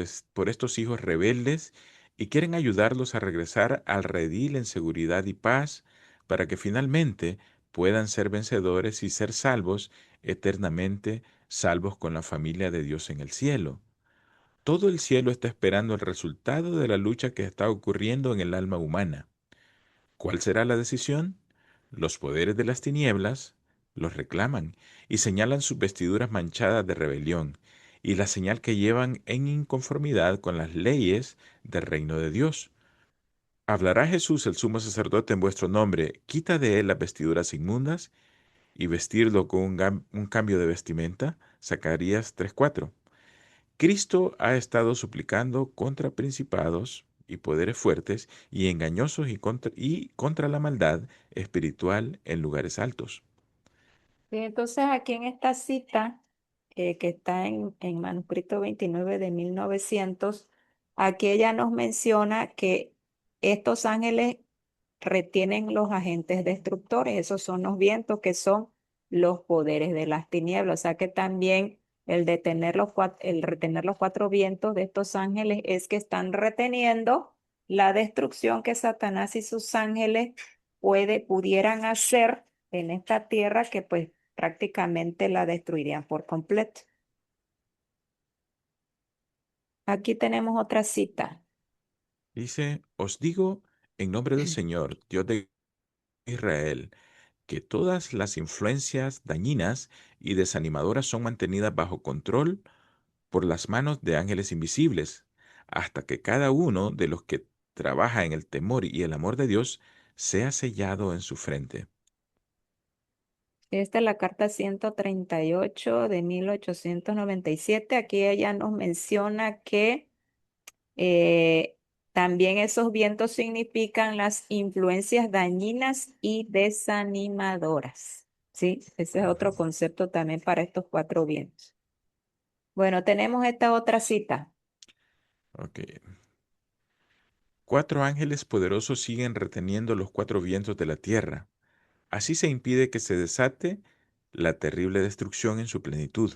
estos hijos rebeldes y quieren ayudarlos a regresar al redil en seguridad y paz para que finalmente puedan ser vencedores y ser salvos eternamente, salvos con la familia de Dios en el cielo. Todo el cielo está esperando el resultado de la lucha que está ocurriendo en el alma humana. ¿Cuál será la decisión? Los poderes de las tinieblas los reclaman y señalan sus vestiduras manchadas de rebelión y la señal que llevan en inconformidad con las leyes del reino de Dios. Hablará Jesús, el sumo sacerdote, en vuestro nombre, quita de él las vestiduras inmundas y vestirlo con un cambio de vestimenta. Zacarías 3:4. Cristo ha estado suplicando contra principados y poderes fuertes y engañosos y contra la maldad espiritual en lugares altos.
Sí, entonces aquí en esta cita, que está en manuscrito 29 de 1900, aquí ella nos menciona que estos ángeles retienen los agentes destructores, esos son los vientos que son los poderes de las tinieblas, o sea que también el retener los cuatro vientos de estos ángeles es que están reteniendo la destrucción que Satanás y sus ángeles pudieran hacer en esta tierra que pues prácticamente la destruirían por completo. Aquí tenemos otra cita.
Dice, os digo en nombre del Señor, Dios de Israel, que todas las influencias dañinas y desanimadoras son mantenidas bajo control por las manos de ángeles invisibles, hasta que cada uno de los que trabaja en el temor y el amor de Dios sea sellado en su frente.
Esta es la carta 138 de 1897. Aquí ella nos menciona que Eh, También esos vientos significan las influencias dañinas y desanimadoras. Sí, ese es
Ujú.
otro concepto también para estos cuatro vientos. Bueno, tenemos esta otra cita.
Ok. Cuatro ángeles poderosos siguen reteniendo los cuatro vientos de la tierra. Así se impide que se desate la terrible destrucción en su plenitud.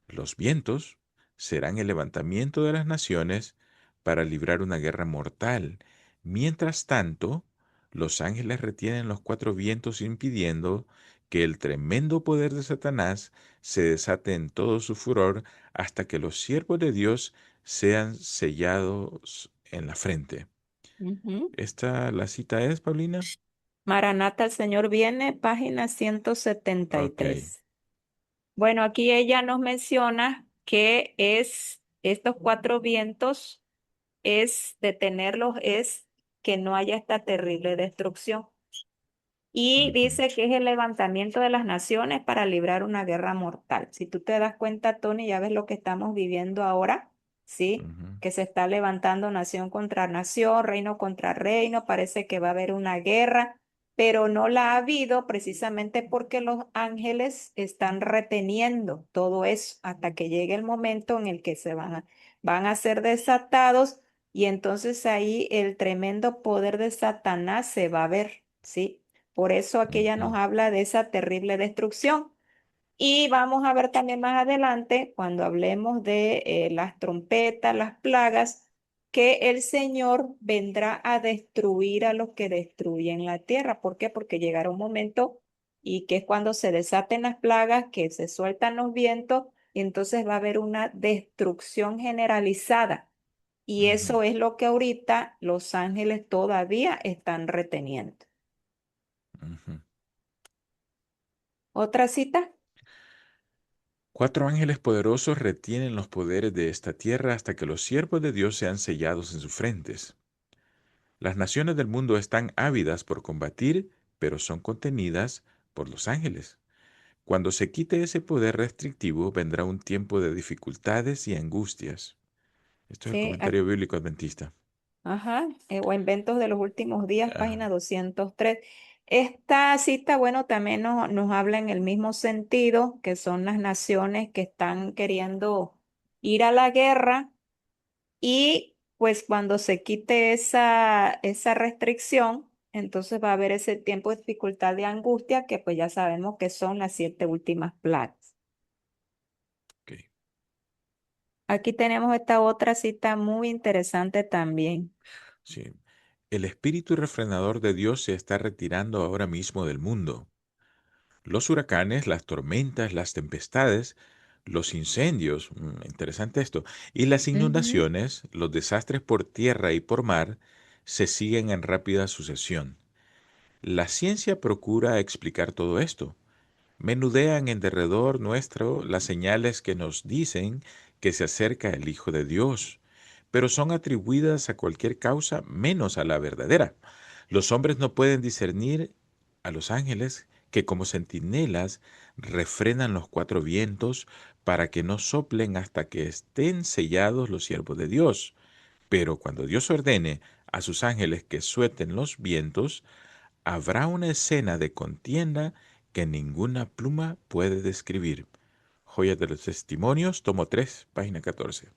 Los vientos serán el levantamiento de las naciones para librar una guerra mortal. Mientras tanto, los ángeles retienen los cuatro vientos impidiendo que el tremendo poder de Satanás se desate en todo su furor hasta que los siervos de Dios sean sellados en la frente.
Ujú.
La cita es, Paulina?
Maranata, el Señor viene, página
Ok.
173. Bueno, aquí ella nos menciona que es estos cuatro vientos, es detenerlos, es que no haya esta terrible destrucción. Y
Ujú,
dice que es el levantamiento de las naciones para librar una guerra mortal. Si tú te das cuenta, Tony, ya ves lo que estamos viviendo ahora, ¿sí?
ujú,
Que se está levantando nación contra nación, reino contra reino, parece que va a haber una guerra, pero no la ha habido precisamente porque los ángeles están reteniendo todo eso hasta que llegue el momento en el que van a ser desatados y entonces ahí el tremendo poder de Satanás se va a ver, ¿sí? Por eso aquella
ujú,
nos habla de esa terrible destrucción. Y vamos a ver también más adelante, cuando hablemos de las trompetas, las plagas, que el Señor vendrá a destruir a los que destruyen la tierra. ¿Por qué? Porque llegará un momento y que es cuando se desaten las plagas, que se sueltan los vientos y entonces va a haber una destrucción generalizada. Y
ujú,
eso es lo que ahorita los ángeles todavía están reteniendo.
ujú.
¿Otra cita?
Cuatro ángeles poderosos retienen los poderes de esta tierra hasta que los siervos de Dios sean sellados en sus frentes. Las naciones del mundo están ávidas por combatir, pero son contenidas por los ángeles. Cuando se quite ese poder restrictivo, vendrá un tiempo de dificultades y angustias. Esto es el
Sí,
comentario bíblico adventista.
ajá, o Inventos de los Últimos Días,
Ah,
página 203. Esta cita, bueno, también nos habla en el mismo sentido, que son las naciones que están queriendo ir a la guerra y pues cuando se quite esa restricción, entonces va a haber ese tiempo de dificultad de angustia que pues ya sabemos que son las siete últimas plagas.
ok,
Aquí tenemos esta otra cita muy interesante también.
sí. El espíritu refrenador de Dios se está retirando ahora mismo del mundo. Los huracanes, las tormentas, las tempestades, los incendios, interesante esto, y las
Ujú.
inundaciones, los desastres por tierra y por mar, se siguen en rápida sucesión. La ciencia procura explicar todo esto. Menudean en derredor nuestro las señales que nos dicen que se acerca el Hijo de Dios, pero son atribuidas a cualquier causa menos a la verdadera. Los hombres no pueden discernir a los ángeles que como centinelas refrenan los cuatro vientos para que no soplen hasta que estén sellados los siervos de Dios. Pero cuando Dios ordene a sus ángeles que suelten los vientos, habrá una escena de contienda que ninguna pluma puede describir. Joyas de los Testimonios, tomo 3, página 14.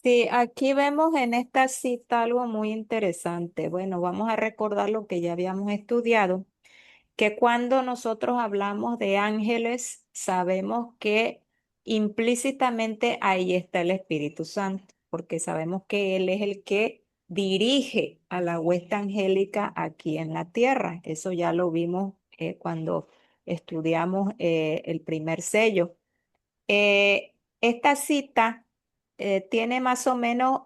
Sí, aquí vemos en esta cita algo muy interesante. Bueno, vamos a recordar lo que ya habíamos estudiado, que cuando nosotros hablamos de ángeles, sabemos que implícitamente ahí está el Espíritu Santo, porque sabemos que Él es el que dirige a la hueste angélica aquí en la tierra. Eso ya lo vimos cuando estudiamos el primer sello. Esta cita tiene más o menos,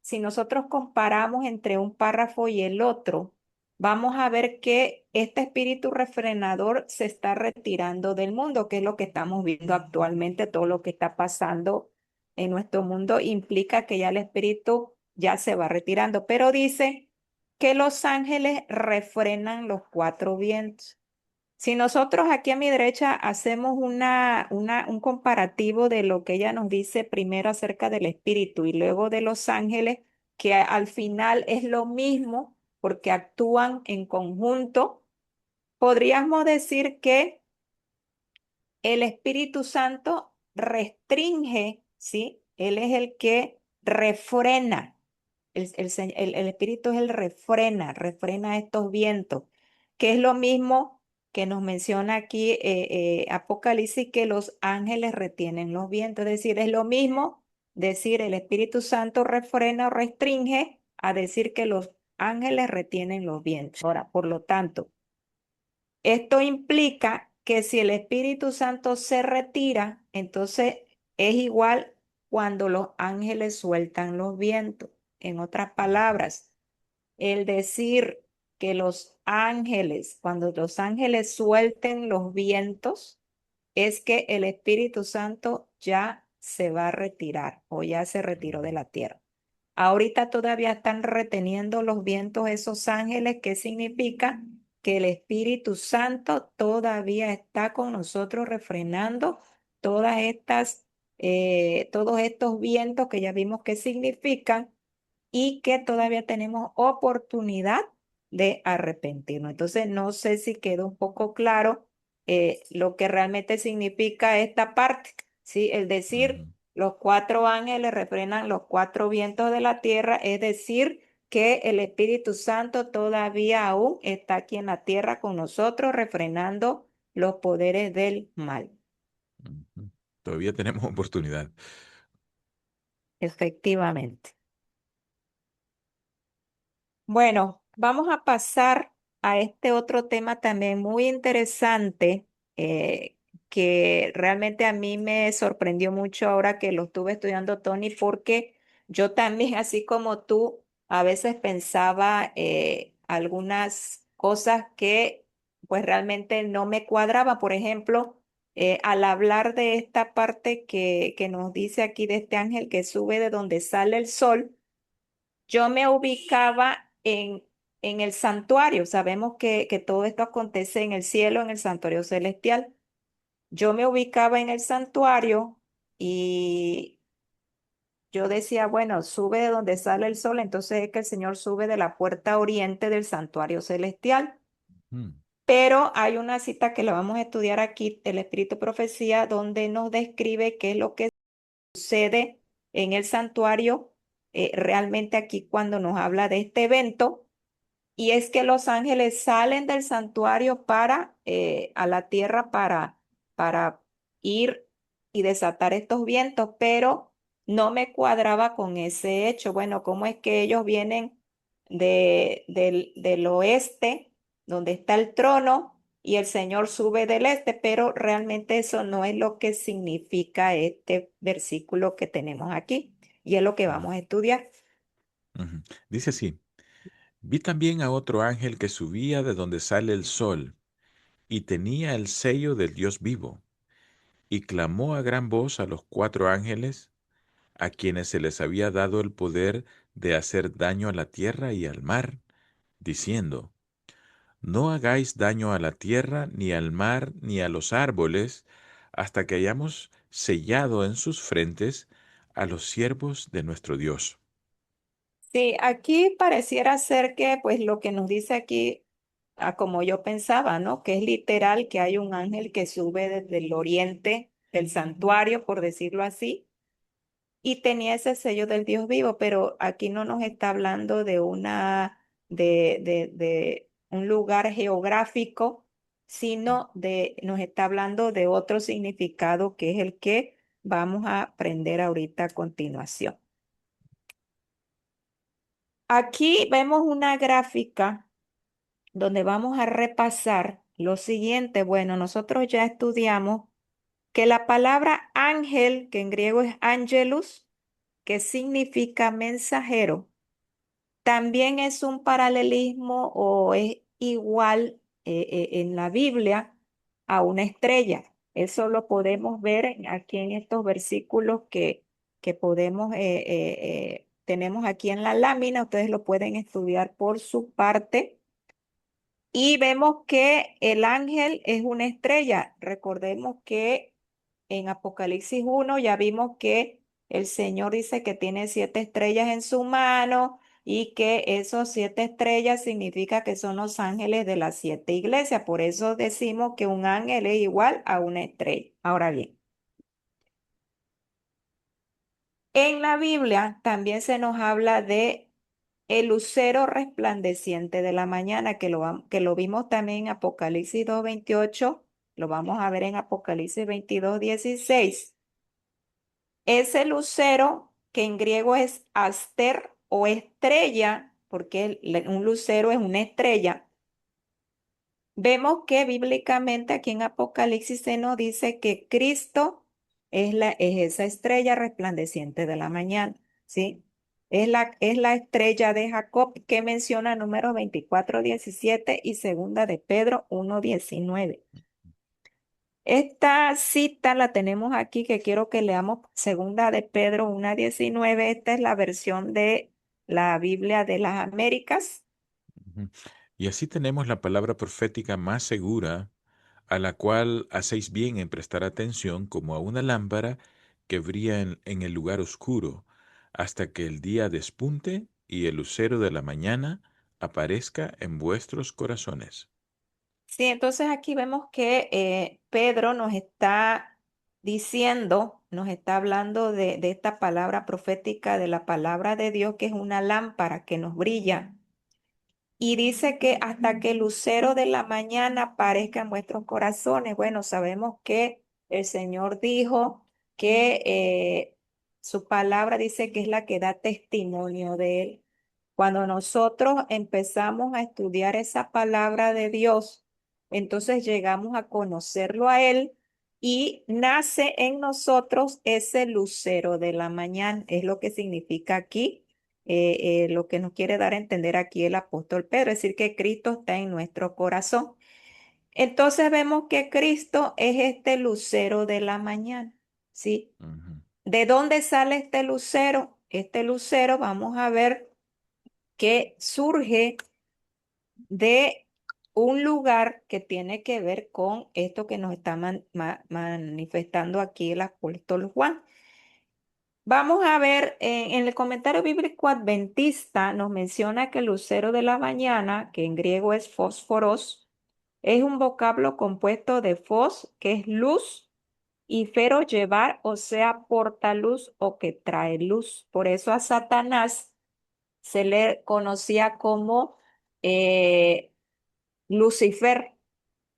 si nosotros comparamos entre un párrafo y el otro, vamos a ver que este espíritu refrenador se está retirando del mundo, que es lo que estamos viendo actualmente, todo lo que está pasando en nuestro mundo implica que ya el espíritu ya se va retirando, pero dice que los ángeles refrenan los cuatro vientos. Si nosotros aquí a mi derecha hacemos un comparativo de lo que ella nos dice primero acerca del espíritu y luego de los ángeles, que al final es lo mismo porque actúan en conjunto, podríamos decir que el Espíritu Santo restringe, ¿sí? Él es el que refrena. El Espíritu es el refrena estos vientos, que es lo mismo que nos menciona aquí Apocalipsis, que los ángeles retienen los vientos. Es decir, es lo mismo decir el Espíritu Santo refrena o restringe a decir que los ángeles retienen los vientos. Ahora, por lo tanto, esto implica que si el Espíritu Santo se retira, entonces es igual cuando los ángeles sueltan los vientos. En otras palabras, el decir que los ángeles, cuando los ángeles suelten los vientos, es que el Espíritu Santo ya se va a retirar o ya se retiró de la tierra. Ahorita todavía están reteniendo los vientos esos ángeles, ¿qué significa? Que el Espíritu Santo todavía está con nosotros refrenando todas todos estos vientos que ya vimos que significan y que todavía tenemos oportunidad de arrepentirnos. Entonces, no sé si quedó un poco claro lo que realmente significa esta parte, ¿sí? El decir,
Ujú,
los cuatro ángeles refrenan los cuatro vientos de la tierra, es decir, que el Espíritu Santo todavía aún está aquí en la tierra con nosotros, refrenando los poderes del mal.
ujú. Todavía tenemos oportunidad.
Efectivamente. Bueno, vamos a pasar a este otro tema también muy interesante eh, que realmente a mí me sorprendió mucho ahora que lo estuve estudiando, Tony, porque yo también, así como tú, a veces pensaba algunas cosas que pues realmente no me cuadraban. Por ejemplo, al hablar de esta parte que nos dice aquí de este ángel que sube de donde sale el sol, yo me ubicaba en el santuario. Sabemos que todo esto acontece en el cielo, en el santuario celestial. Yo me ubicaba en el santuario y yo decía, bueno, sube de donde sale el sol, entonces es que el Señor sube de la puerta oriente del santuario celestial.
Mm,
Pero hay una cita que la vamos a estudiar aquí, el Espíritu Profecía, donde nos describe qué es lo que sucede en el santuario realmente aquí cuando nos habla de este evento. Y es que los ángeles salen del santuario para a la tierra para ir y desatar estos vientos, pero no me cuadraba con ese hecho. Bueno, ¿cómo es que ellos vienen del oeste, donde está el trono, y el Señor sube del este? Pero realmente eso no es lo que significa este versículo que tenemos aquí, y es lo que
mm,
vamos a estudiar.
ujú. Dice así, vi también a otro ángel que subía de donde sale el sol y tenía el sello del Dios vivo, y clamó a gran voz a los cuatro ángeles, a quienes se les había dado el poder de hacer daño a la tierra y al mar, diciendo, no hagáis daño a la tierra, ni al mar, ni a los árboles, hasta que hayamos sellado en sus frentes a los siervos de nuestro Dios.
Sí, aquí pareciera ser que pues lo que nos dice aquí, como yo pensaba, ¿no? Que es literal que hay un ángel que sube desde el oriente del santuario, por decirlo así, y tenía ese sello del Dios vivo, pero aquí no nos está hablando de de un lugar geográfico, sino nos está hablando de otro significado que es el que vamos a aprender ahorita a continuación. Aquí vemos una gráfica donde vamos a repasar lo siguiente. Bueno, nosotros ya estudiamos que la palabra ángel, que en griego es angelus, que significa mensajero, también es un paralelismo o es igual en la Biblia a una estrella. Eso lo podemos ver aquí en estos versículos que podemos, tenemos aquí en la lámina. Ustedes lo pueden estudiar por su parte. Y vemos que el ángel es una estrella. Recordemos que en Apocalipsis 1 ya vimos que el Señor dice que tiene 7 estrellas en su mano y que esos 7 estrellas significa que son los ángeles de las 7 iglesias. Por eso decimos que un ángel es igual a una estrella. Ahora bien, en la Biblia también se nos habla de el lucero resplandeciente de la mañana, que lo vimos también en Apocalipsis 2:28, lo vamos a ver en Apocalipsis 22:16. Ese lucero, que en griego es aster o estrella, porque un lucero es una estrella, vemos que bíblicamente aquí en Apocalipsis se nos dice que Cristo es esa estrella resplandeciente de la mañana, ¿sí? Es la estrella de Jacob que menciona números 24:17 y segunda de Pedro 1:19. Esta cita la tenemos aquí que quiero que leamos segunda de Pedro 1:19. Esta es la versión de la Biblia de las Américas.
Ujú. Y así tenemos la palabra profética más segura, a la cual hacéis bien en prestar atención como a una lámpara que brilla en el lugar oscuro, hasta que el día despunte y el lucero de la mañana aparezca en vuestros corazones.
Sí, entonces aquí vemos que Pedro nos está diciendo, nos está hablando de esta palabra profética, de la palabra de Dios, que es una lámpara que nos brilla. Y dice que hasta que el lucero de la mañana aparezca en vuestros corazones. Bueno, sabemos que el Señor dijo que su palabra dice que es la que da testimonio de Él. Cuando nosotros empezamos a estudiar esa palabra de Dios, entonces llegamos a conocerlo a Él y nace en nosotros ese lucero de la mañana. Es lo que significa aquí lo que nos quiere dar a entender aquí el apóstol Pedro, es decir, que Cristo está en nuestro corazón. Entonces vemos que Cristo es este lucero de la mañana, ¿sí?
Ujú,
¿De dónde sale este lucero? Este lucero, vamos a ver que surge de un lugar que tiene que ver con esto que nos está manifestando aquí el apóstol Juan. Vamos a ver, en el comentario bíblico adventista nos menciona que el lucero de la mañana, que en griego es fósforos, es un vocablo compuesto de fos, que es luz, y fero, llevar, o sea, porta luz o que trae luz. Por eso a Satanás se le conocía como eh, Lucifer,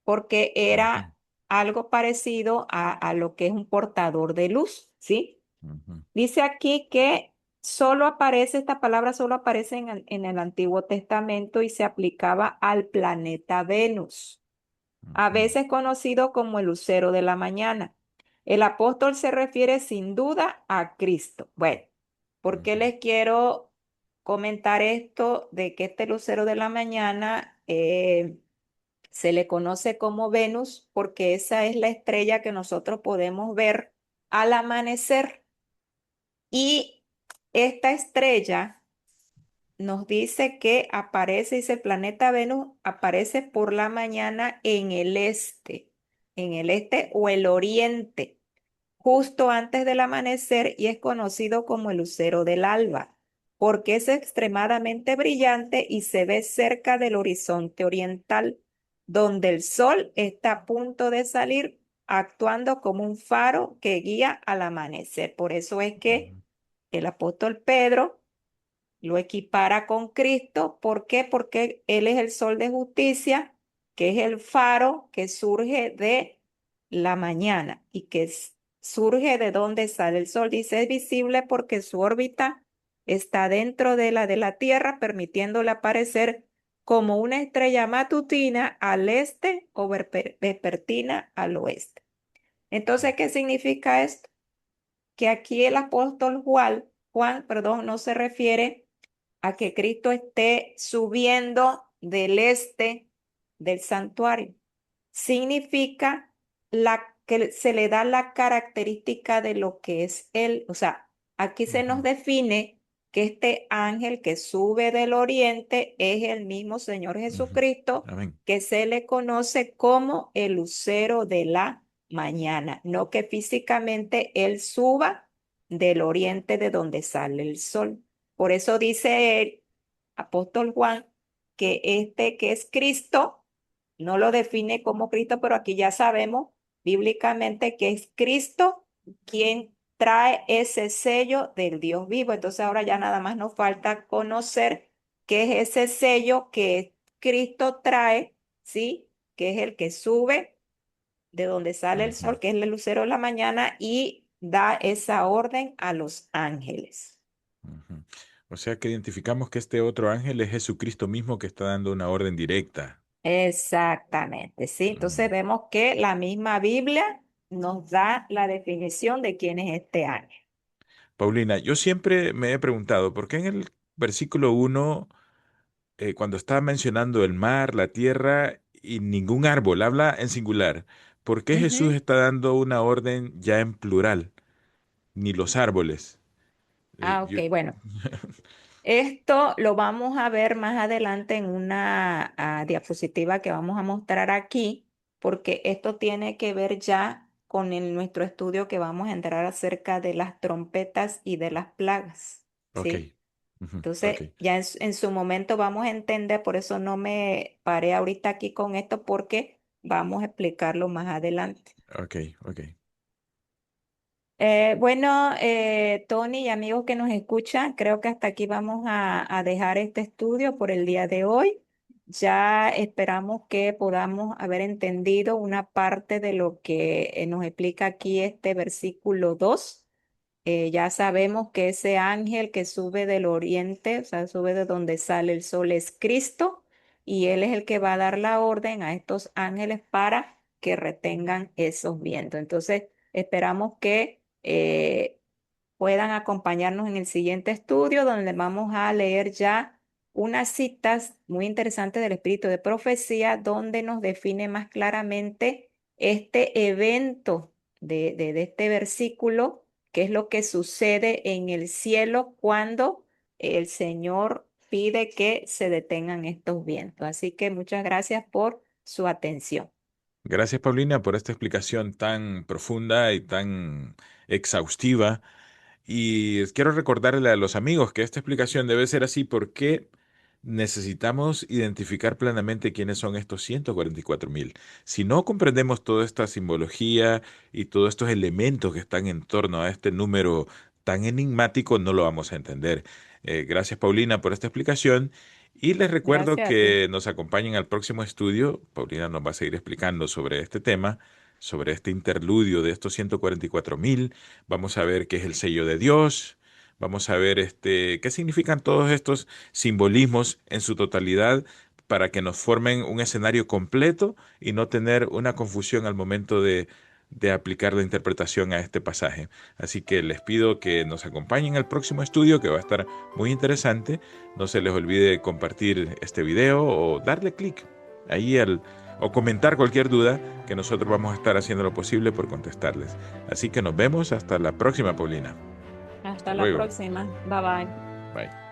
porque
ujú,
era algo parecido a lo que es un portador de luz, ¿sí?
ujú,
Dice aquí que esta palabra solo aparece en el Antiguo Testamento y se aplicaba al planeta Venus, a
ujú,
veces conocido como el lucero de la mañana. El apóstol se refiere sin duda a Cristo. Bueno, ¿por qué
ujú,
les quiero comentar esto de que este lucero de la mañana se le conoce como Venus? Porque esa es la estrella que nosotros podemos ver al amanecer. Y esta estrella nos dice que aparece, dice el planeta Venus, aparece por la mañana en el este o el oriente, justo antes del amanecer y es conocido como el lucero del alba, porque es extremadamente brillante y se ve cerca del horizonte oriental, donde el sol está a punto de salir, actuando como un faro que guía al amanecer. Por eso es que
ujú,
el apóstol Pedro lo equipara con Cristo. ¿Por qué? Porque Él es el sol de justicia, que es el faro que surge de la mañana y que surge de donde sale el sol. Dice, es visible porque su órbita está dentro de la Tierra, permitiéndole aparecer como una estrella matutina al este o vespertina al oeste. Entonces, ¿qué significa esto? Que aquí el apóstol Juan, no se refiere a que Cristo esté subiendo del este del santuario. Significa que se le da la característica de lo que es Él. O sea, aquí se nos
ujú,
define que este ángel que sube del oriente es el mismo Señor
Ujú.
Jesucristo
Amén.
que se le conoce como el lucero de la mañana, no que físicamente él suba del oriente de donde sale el sol. Por eso dice el apóstol Juan que este que es Cristo, no lo define como Cristo, pero aquí ya sabemos bíblicamente que es Cristo quien trae ese sello del Dios vivo. Entonces ahora ya nada más nos falta conocer qué es ese sello que Cristo trae, ¿sí? Que es el que sube de donde sale el
Ujú,
sol, que es el lucero de la mañana, y da esa orden a los ángeles.
ujú. O sea que identificamos que este otro ángel es Jesucristo mismo que está dando una orden directa.
Exactamente, sí. Entonces
Mm.
vemos que la misma Biblia nos da la definición de quién es este ángel.
Paulina, yo siempre me he preguntado, ¿por qué en el versículo 1, cuando está mencionando el mar, la tierra y ningún árbol, habla en singular? ¿Por qué Jesús
Ujú.
está dando una orden ya en plural? Ni los árboles. Eh,
Ah, ok,
yo-
bueno. Esto lo vamos a ver más adelante en una diapositiva que vamos a mostrar aquí, porque esto tiene que ver ya con nuestro estudio que vamos a entrar acerca de las trompetas y de las plagas,
Ok.
¿sí?
Ujú, ok.
Entonces, ya en su momento vamos a entender, por eso no me paré ahorita aquí con esto, porque vamos a explicarlo más adelante.
Ok. Ok.
Bueno, Tony y amigos que nos escuchan, creo que hasta aquí vamos a dejar este estudio por el día de hoy. Ya esperamos que podamos haber entendido una parte de lo que nos explica aquí este versículo 2. Ya sabemos que ese ángel que sube del oriente, o sea, sube de donde sale el sol, es Cristo, y Él es el que va a dar la orden a estos ángeles para que retengan esos vientos. Entonces, esperamos que puedan acompañarnos en el siguiente estudio, donde vamos a leer ya unas citas muy interesantes del Espíritu de Profecía, donde nos define más claramente este evento de este versículo, qué es lo que sucede en el cielo cuando el Señor pide que se detengan estos vientos. Así que muchas gracias por su atención.
Gracias, Paulina, por esta explicación tan profunda y tan exhaustiva. Y quiero recordarle a los amigos que esta explicación debe ser así porque necesitamos identificar plenamente quiénes son estos 144.000. Si no comprendemos toda esta simbología y todos estos elementos que están en torno a este número tan enigmático, no lo vamos a entender. Gracias, Paulina, por esta explicación. Y les recuerdo
Gracias a ti.
que nos acompañen al próximo estudio. Paulina nos va a seguir explicando sobre este tema, sobre este interludio de estos 144.000. Vamos a ver qué es el sello de Dios. Vamos a ver qué significan todos estos simbolismos en su totalidad para que nos formen un escenario completo y no tener una confusión al momento de aplicar la interpretación a este pasaje. Así que les pido que nos acompañen al próximo estudio que va a estar muy interesante. No se les olvide compartir este video o darle clic ahí o comentar cualquier duda que nosotros vamos a estar haciendo lo posible por contestarles. Así que nos vemos hasta la próxima, Paulina.
Hasta
Hasta
la
luego.
próxima. Bye bye.
Bye.